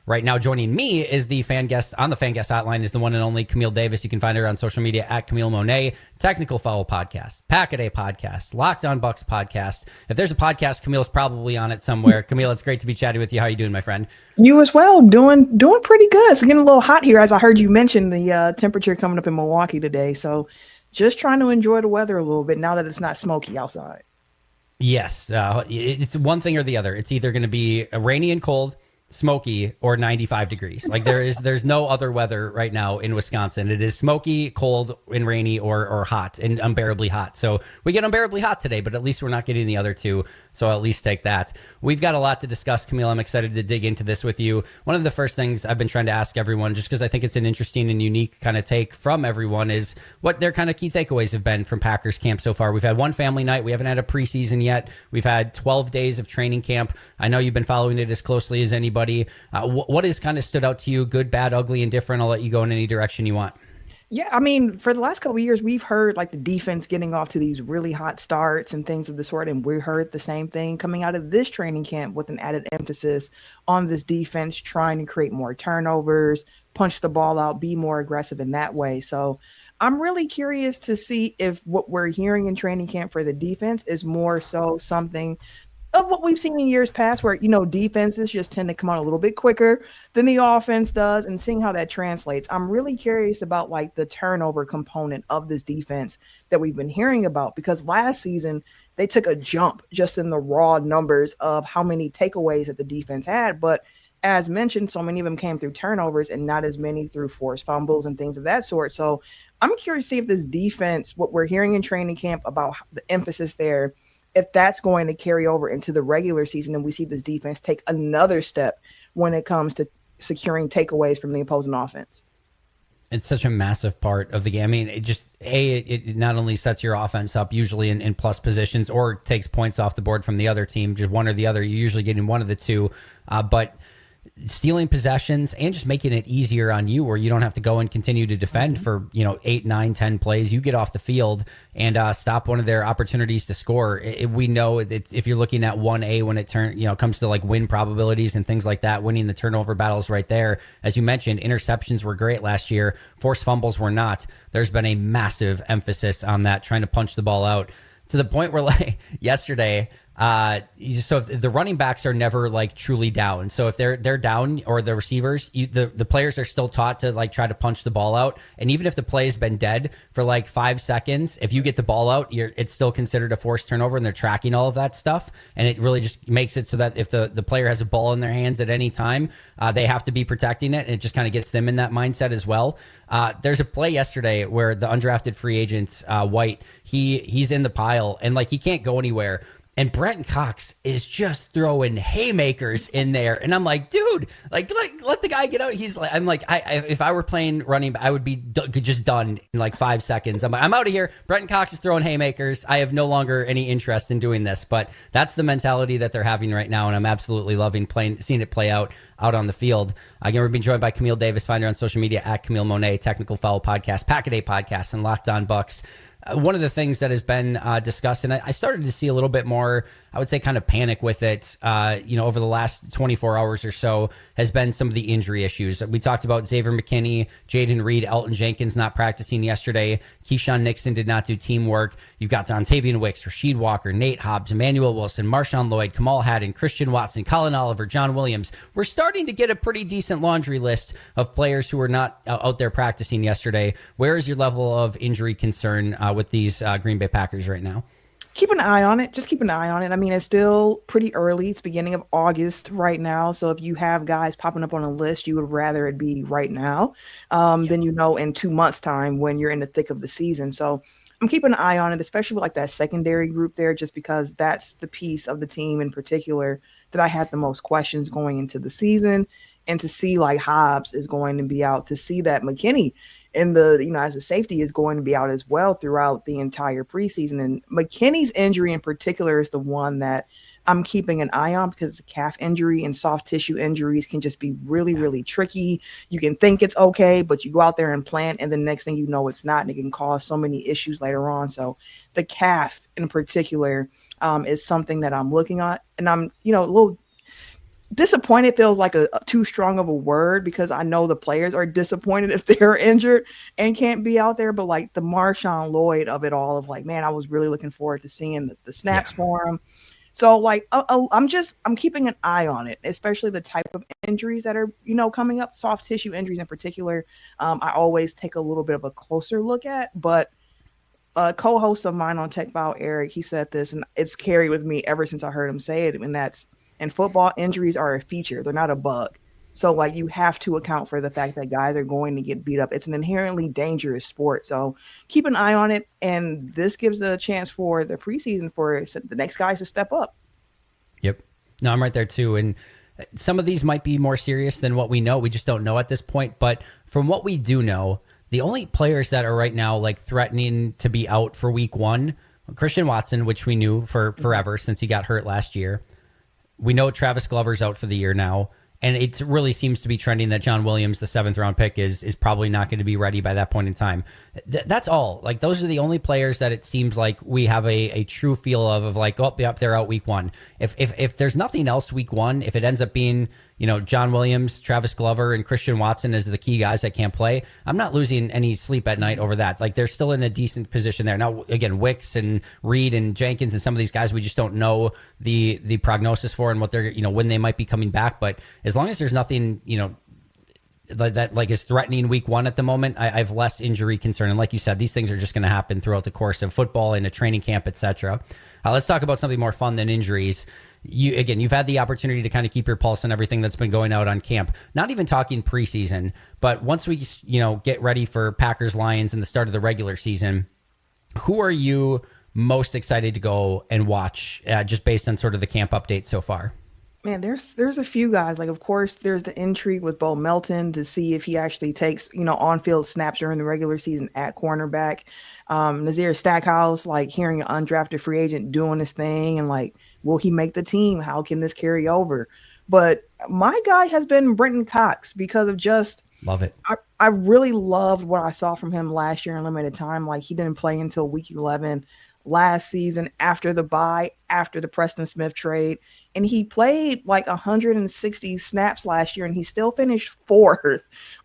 right now. Joining me is the fan guest on the fan guest hotline is the one and only Camille Davis. You can find her on social media at Camille Monet, Technical Foul Podcast, Pack-A-Day Podcast, Locked On Bucks Podcast. If there's a podcast, Camille's probably on it somewhere. Camille, it's great to be chatting with you. How are you doing, my friend? You as well. Doing pretty good. It's getting a little hot here, as I heard you mention the temperature coming up in Milwaukee today. So just trying to enjoy the weather a little bit now that it's not smoky outside. Yes, it's one thing or the other. It's either going to be rainy and cold, smoky, or 95 degrees. Like there's no other weather right now in Wisconsin. It is smoky, cold, and rainy, or hot and unbearably hot. So we get unbearably hot today, but at least we're not getting the other two. So I'll at least take that. We've got a lot to discuss, Camille. I'm excited to dig into this with you. One of the first things I've been trying to ask everyone, just because I think it's an interesting and unique kind of take from everyone, is what their kind of key takeaways have been from Packers camp so far. We've had one family night. We haven't had a preseason yet. We've had 12 days of training camp. I know you've been following it as closely as anybody. What has kind of stood out to you? Good, bad, ugly, and different? I'll let you go in any direction you want. Yeah, I mean, for the last couple of years, we've heard like the defense getting off to these really hot starts and things of the sort. And we heard the same thing coming out of this training camp with an added emphasis on this defense, trying to create more turnovers, punch the ball out, be more aggressive in that way. So I'm really curious to see if what we're hearing in training camp for the defense is more so something of what we've seen in years past where, defenses just tend to come on a little bit quicker than the offense does, and seeing how that translates. I'm really curious about like the turnover component of this defense that we've been hearing about, because last season they took a jump just in the raw numbers of how many takeaways that the defense had. But as mentioned, so many of them came through turnovers and not as many through forced fumbles and things of that sort. So I'm curious to see if this defense, what we're hearing in training camp about the emphasis there, if that's going to carry over into the regular season and we see this defense take another step when it comes to securing takeaways from the opposing offense. It's such a massive part of the game. I mean, it not only sets your offense up usually in plus positions or takes points off the board from the other team, just one or the other. You're usually getting one of the two, but stealing possessions and just making it easier on you where you don't have to go and continue to defend for 8, 9, 10 plays. You get off the field and stop one of their opportunities to score. We know that if you're looking at 1A when it comes to like win probabilities and things like that, winning the turnover battles right there. As you mentioned, interceptions were great last year. Forced fumbles were not. There's been a massive emphasis on that, trying to punch the ball out to the point where like yesterday, so if the running backs are never like truly down. So if they're down, or the receivers, the players are still taught to like try to punch the ball out. And even if the play has been dead for like 5 seconds, if you get the ball out, it's still considered a forced turnover, and they're tracking all of that stuff. And it really just makes it so that if the player has a ball in their hands at any time, they have to be protecting it. And it just kind of gets them in that mindset as well. There's a play yesterday where the undrafted free agent, White, he's in the pile and like he can't go anywhere. And Brenton Cox is just throwing haymakers in there. And I'm like, dude, like let the guy get out. He's like, I'm like, if I were playing running, I would be just done in like 5 seconds. I'm like, I'm out of here. Brenton Cox is throwing haymakers. I have no longer any interest in doing this. But that's the mentality that they're having right now. And I'm absolutely loving seeing it play out on the field. Again, we're being joined by Camille Davis. Find her on social media at Camille Monet, Technical Foul Podcast, Pack-A-Day Podcast, and Locked On Bucks. One of the things that has been discussed, and I started to see a little bit more, I would say, kind of panic with it, over the last 24 hours or so, has been some of the injury issues. We talked about Xavier McKinney, Jaden Reed, Elton Jenkins not practicing yesterday. Keyshawn Nixon did not do teamwork. You've got Dontavian Wicks, Rasheed Walker, Nate Hobbs, Emmanuel Wilson, Marshawn Lloyd, Kamal Haddon, Christian Watson, Colin Oliver, John Williams. We're starting to get a pretty decent laundry list of players who were not out there practicing yesterday. Where is your level of injury concern with these Green Bay Packers right now? Keep an eye on it. Just keep an eye on it. I mean, it's still pretty early. It's beginning of August right now. So if you have guys popping up on a list, you would rather it be right now than, in 2 months' time when you're in the thick of the season. So I'm keeping an eye on it, especially with like that secondary group there, just because that's the piece of the team in particular that I had the most questions going into the season. And to see like Hobbs is going to be out, to see that McKinney and as a safety is going to be out as well throughout the entire preseason. And McKinney's injury in particular is the one that I'm keeping an eye on, because the calf injury and soft tissue injuries can just be really, really tricky. You can think it's okay, but you go out there and plant, and the next thing you know, it's not, and it can cause so many issues later on. So the calf in particular is something that I'm looking at, and I'm, a little disappointed feels like a too strong of a word, because I know the players are disappointed if they're injured and can't be out there. But like the Marshawn Lloyd of it all, of like, man, I was really looking forward to seeing the Yeah. snaps for him. So like I'm keeping an eye on it, especially the type of injuries that are coming up, soft tissue injuries in particular. I always take a little bit of a closer look at, but a co-host of mine on Tech File, Eric, he said this, and it's carried with me ever since I heard him say it. And that's, in football, injuries are a feature; they're not a bug. So, like, you have to account for the fact that guys are going to get beat up. It's an inherently dangerous sport. So, keep an eye on it. And this gives a chance for the preseason for the next guys to step up. Yep. No, I'm right there too. And some of these might be more serious than what we know. We just don't know at this point. But from what we do know, the only players that are right now like threatening to be out for week 1, Christian Watson, which we knew for forever since he got hurt last year. We know Travis Glover's out for the year now. And it really seems to be trending that John Williams, the 7th round pick, is probably not going to be ready by that point in time. That's all. Like, those are the only players that it seems like we have a true feel of like, oh, yep, they're out week 1. If there's nothing else week 1, if it ends up being, John Williams, Travis Glover, and Christian Watson as the key guys that can't play, I'm not losing any sleep at night over that. Like, they're still in a decent position there. Now, again, Wicks and Reed and Jenkins and some of these guys, we just don't know the prognosis for and what they're, when they might be coming back. But as long as there's nothing, that like is threatening week 1 at the moment, I have less injury concern. And like you said, these things are just going to happen throughout the course of football and a training camp, etc. Let's talk about something more fun than injuries. You've had the opportunity to kind of keep your pulse on everything that's been going out on camp. Not even talking preseason, but once we, get ready for Packers Lions and the start of the regular season, who are you most excited to go and watch, just based on sort of the camp update so far? Man, there's a few guys. Like, of course, there's the intrigue with Bo Melton to see if he actually takes, on-field snaps during the regular season at cornerback. Nazir Stackhouse, like, hearing an undrafted free agent doing his thing, and like, will he make the team? How can this carry over? But my guy has been Brenton Cox, because of just Love it. I really loved what I saw from him last year in limited time. Like, he didn't play until week 11 last season, after the bye, after the Preston Smith trade. And he played like 160 snaps last year, and he still finished 4th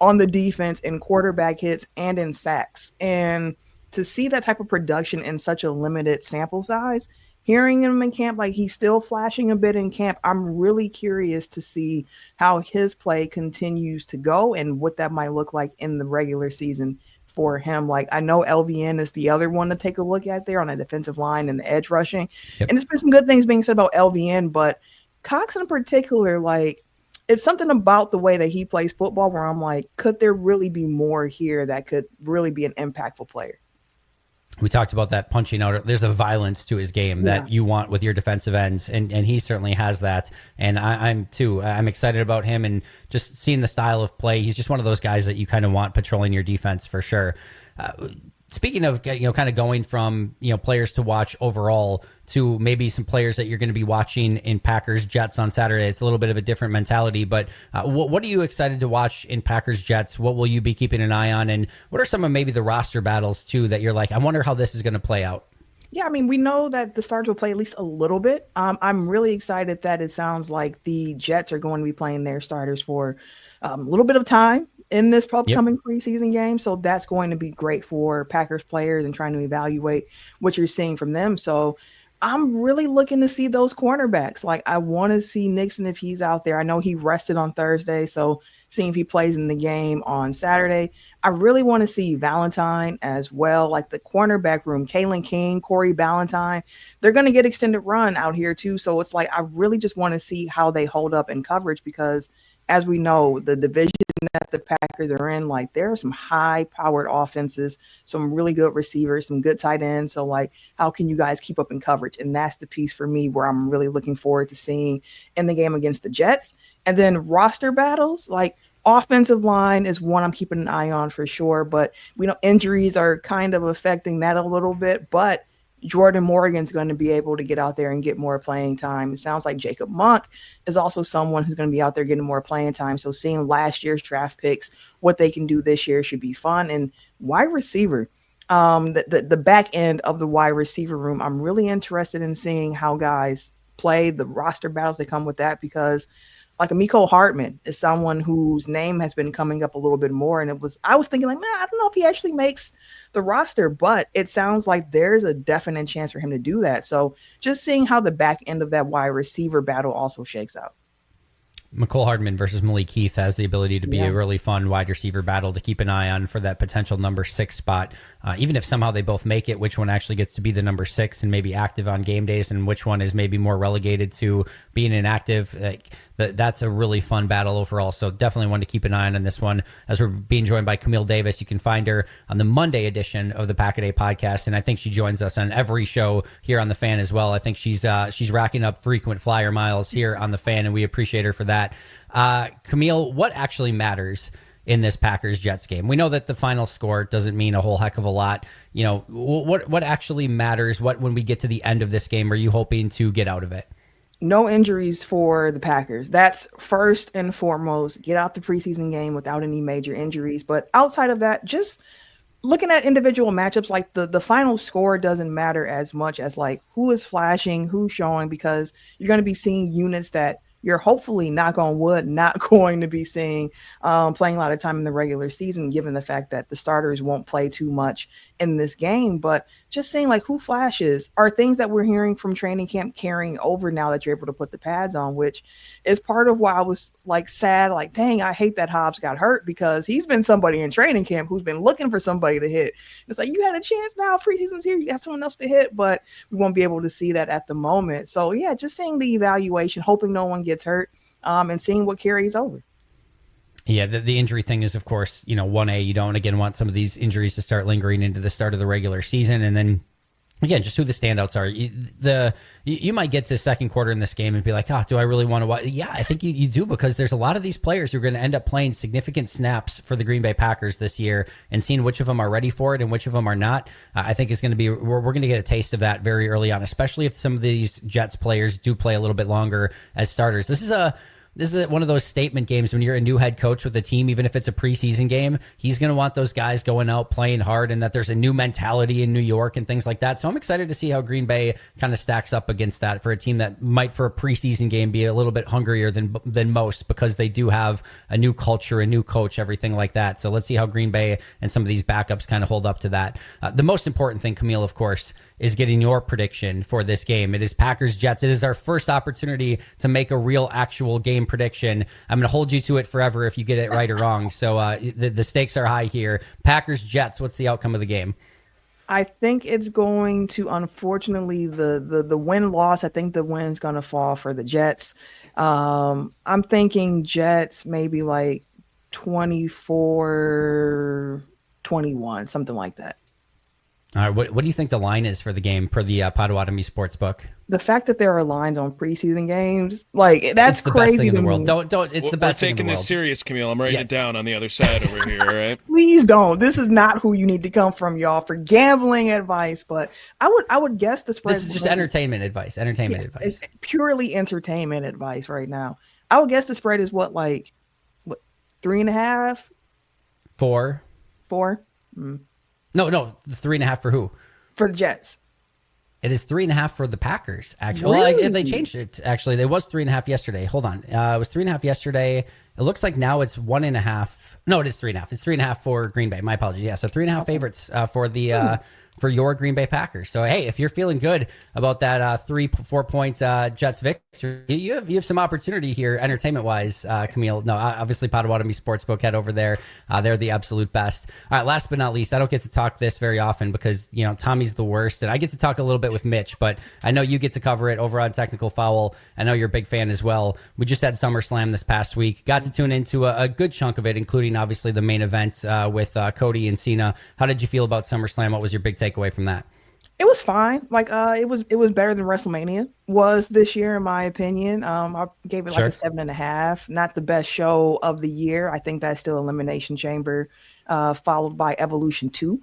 on the defense in quarterback hits and in sacks. And to see that type of production in such a limited sample size, hearing him in camp, like, he's still flashing a bit in camp, I'm really curious to see how his play continues to go and what that might look like in the regular season for him. Like, I know LVN is the other one to take a look at there on the defensive line and the edge rushing. Yep. And there's been some good things being said about LVN, but Cox in particular, like, it's something about the way that he plays football where I'm like, could there really be more here that could really be an impactful player? We talked about that punching out. There's a violence to his game that you want with your defensive ends, and he certainly has that. And I'm too. I'm excited about him and just seeing the style of play. He's just one of those guys that you kind of want patrolling your defense for sure. Speaking of, kind of going from, players to watch overall to maybe some players that you're going to be watching in Packers Jets on Saturday. It's a little bit of a different mentality, but what are you excited to watch in Packers Jets? What will you be keeping an eye on? And what are some of maybe the roster battles too that you're like, I wonder how this is going to play out? Yeah, I mean, we know that the starters will play at least a little bit. I'm really excited that it sounds like the Jets are going to be playing their starters for a little bit of time in this upcoming preseason game. So that's going to be great for Packers players and trying to evaluate what you're seeing from them. So I'm really looking to see those cornerbacks. Like, I want to see Nixon if he's out there. I know he rested on Thursday, so seeing if he plays in the game on Saturday. I really want to see Valentine as well, like the cornerback room, Kalen King, Corey Ballantyne. They're going to get extended run out here too. So it's like, I really just want to see how they hold up in coverage, because as we know, the division that the Packers are in, like, there are some high-powered offenses, some really good receivers, some good tight ends. So, like, how can you guys keep up in coverage? And that's the piece for me where I'm really looking forward to seeing in the game against the Jets. And then roster battles, like, offensive line is one I'm keeping an eye on for sure. But we know injuries are kind of affecting that a little bit. But Jordan Morgan's going to be able to get out there and get more playing time. It sounds like Jacob Monk is also someone who's going to be out there getting more playing time. So seeing last year's draft picks, what they can do this year should be fun. And wide receiver, the back end of the wide receiver room, I'm really interested in seeing how guys play, the roster battles that come with that, because like a Miko Hartman is someone whose name has been coming up a little bit more. And I was thinking like, man, I don't know if he actually makes the roster, but it sounds like there's a definite chance for him to do that. So just seeing how the back end of that wide receiver battle also shakes out. McCole Hardman versus Malik Heath has the ability to be a really fun wide receiver battle to keep an eye on for that potential number 6 spot. Even if somehow they both make it, which one actually gets to be the number 6 and maybe active on game days, and which one is maybe more relegated to being inactive. That's a really fun battle overall. So definitely one to keep an eye on this one. As we're being joined by Camille Davis, you can find her on the Monday edition of the Pack a Day podcast, and I think she joins us on every show here on the Fan as well. I think she's racking up frequent flyer miles here on the Fan, and we appreciate her for that. Camille, what actually matters in this Packers-Jets game? We know that the final score doesn't mean a whole heck of a lot. You know, what actually matters? What, when we get to the end of this game, are you hoping to get out of it? No injuries for the Packers. That's first and foremost. Get out the preseason game without any major injuries. But outside of that, just looking at individual matchups, like the final score doesn't matter as much as like who is flashing, who's showing, because you're going to be seeing units that you're hopefully, knock on wood, not going to be seeing playing a lot of time in the regular season, given the fact that the starters won't play too much in this game. But just seeing like who flashes are things that we're hearing from training camp carrying over now that you're able to put the pads on, which is part of why I was like sad, like, dang, I hate that Hobbs got hurt, because he's been somebody in training camp who's been looking for somebody to hit. It's like, you had a chance now, preseason's here, you got someone else to hit, but we won't be able to see that at the moment. So yeah, just seeing the evaluation, hoping no one gets hurt, and seeing what carries over. Yeah, the injury thing is, of course, 1A. You don't, again, want some of these injuries to start lingering into the start of the regular season. And then, again, just who the standouts are. You might get to second quarter in this game and be like, do I really want to watch? Yeah, I think you do, because there's a lot of these players who are going to end up playing significant snaps for the Green Bay Packers this year, and seeing which of them are ready for it and which of them are not. I think is going to be, we're going to get a taste of that very early on, especially if some of these Jets players do play a little bit longer as starters. This is one of those statement games when you're a new head coach with a team, even if it's a preseason game. He's going to want those guys going out playing hard, and that there's a new mentality in New York and things like that. So I'm excited to see how Green Bay kind of stacks up against that for a team that might, for a preseason game, be a little bit hungrier than most, because they do have a new culture, a new coach, everything like that. So let's see how Green Bay and some of these backups kind of hold up to that. The most important thing, Camille, of course, is getting your prediction for this game. It is Packers-Jets. It is our first opportunity to make a real, actual game prediction. I'm going to hold you to it forever if you get it right or wrong. So the stakes are high here. Packers-Jets, what's the outcome of the game? I think it's going to, unfortunately, the win-loss, I think the win's going to fall for the Jets. I'm thinking Jets maybe like 24-21, something like that. All right, what do you think the line is for the game per the Potawatomi Sportsbook? The fact that there are lines on preseason games, like, that's the crazy best thing in to the world. me. Don't. It's the best thing in the world. We're taking this serious, Camille. I'm writing it down on the other side over here. All right. Please don't. This is not who you need to come from, y'all, for gambling advice. But I would guess the spread. This is just entertainment advice. Entertainment advice. It's purely entertainment advice right now. I would guess the spread is what 3.5, 4. No, 3.5 for who? For the Jets. It is 3.5 for the Packers, actually. Really? Well, they changed it, actually. It was 3.5 yesterday. Hold on. It was 3.5 yesterday. It looks like now it's 1.5. No, it is 3.5. It's 3.5 for Green Bay. My apologies. Yeah, so 3.5 favorites for the for your Green Bay Packers. So, hey, if you're feeling good about that 3-4 point Jets victory, you have some opportunity here entertainment-wise, Camille. No, obviously Potawatomi Sportsbook, head over there. They're the absolute best. All right, last but not least, I don't get to talk this very often because, Tommy's the worst, and I get to talk a little bit with Mitch, but I know you get to cover it over on Technical Foul. I know you're a big fan as well. We just had SummerSlam this past week. Got to tune into a good chunk of it, including obviously the main event with Cody and Cena. How did you feel about SummerSlam? What was your big takeaway from that? It was fine. Like it was better than WrestleMania was this year, in my opinion. I gave it like a 7.5. Not the best show of the year. I think that's still Elimination Chamber, followed by Evolution 2.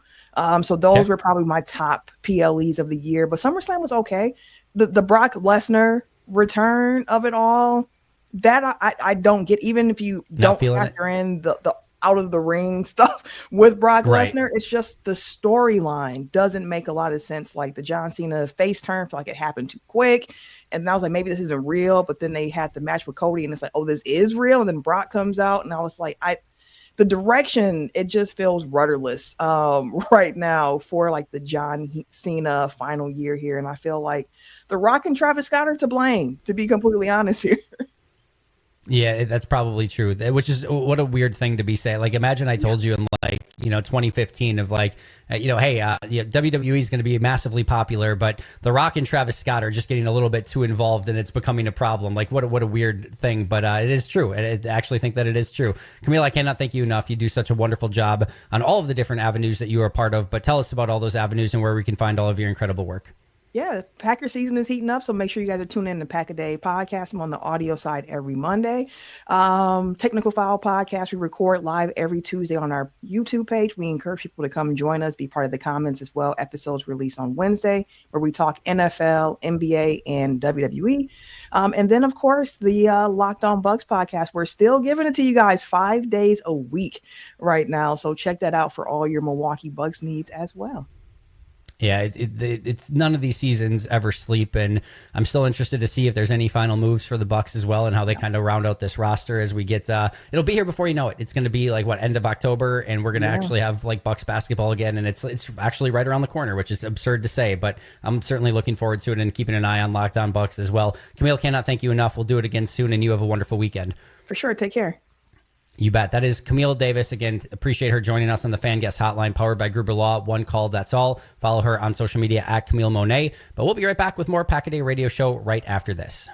So those were probably my top PLEs of the year. But SummerSlam was okay. The Brock Lesnar return of it all, that I don't get. Even if you don't factor in the out of the ring stuff with Brock Lesnar, it's just the storyline doesn't make a lot of sense. Like the John Cena face turn, feel like it happened too quick. And I was like, maybe this isn't real. But then they had the match with Cody, and it's like, oh, this is real. And then Brock comes out, and I was like, the direction, it just feels rudderless right now for like the John Cena final year here. And I feel like The Rock and Travis Scott are to blame, to be completely honest here. Yeah, that's probably true. Which is what a weird thing to be saying. Like, imagine I told you in 2015 of like, hey, WWE is going to be massively popular, but The Rock and Travis Scott are just getting a little bit too involved, and it's becoming a problem. Like, what a weird thing, but it is true. And I actually think that it is true. Camille, I cannot thank you enough. You do such a wonderful job on all of the different avenues that you are a part of. But tell us about all those avenues and where we can find all of your incredible work. Yeah, Packer season is heating up, so make sure you guys are tuning in to Pack a Day podcast. I'm on the audio side every Monday. Technical File podcast, we record live every Tuesday on our YouTube page. We encourage people to come join us, be part of the comments as well. Episodes released on Wednesday, where we talk NFL, NBA, and WWE. And then, of course, the Locked On Bucks podcast. We're still giving it to you guys 5 days a week right now, so check that out for all your Milwaukee Bucks needs as well. Yeah, it's none of these seasons ever sleep, and I'm still interested to see if there's any final moves for the Bucks as well, and how they kind of round out this roster as we get. It'll be here before you know it. It's going to be like end of October, and we're going to actually have like Bucks basketball again, and it's actually right around the corner, which is absurd to say, but I'm certainly looking forward to it and keeping an eye on Locked On Bucks as well. Camille, cannot thank you enough. We'll do it again soon, and you have a wonderful weekend. For sure. Take care. You bet. That is Camille Davis. Again, appreciate her joining us on the Fan Guest Hotline, powered by Gruber Law. One call, that's all. Follow her on social media at Camille Monet. But we'll be right back with more Pack a Day Radio Show right after this.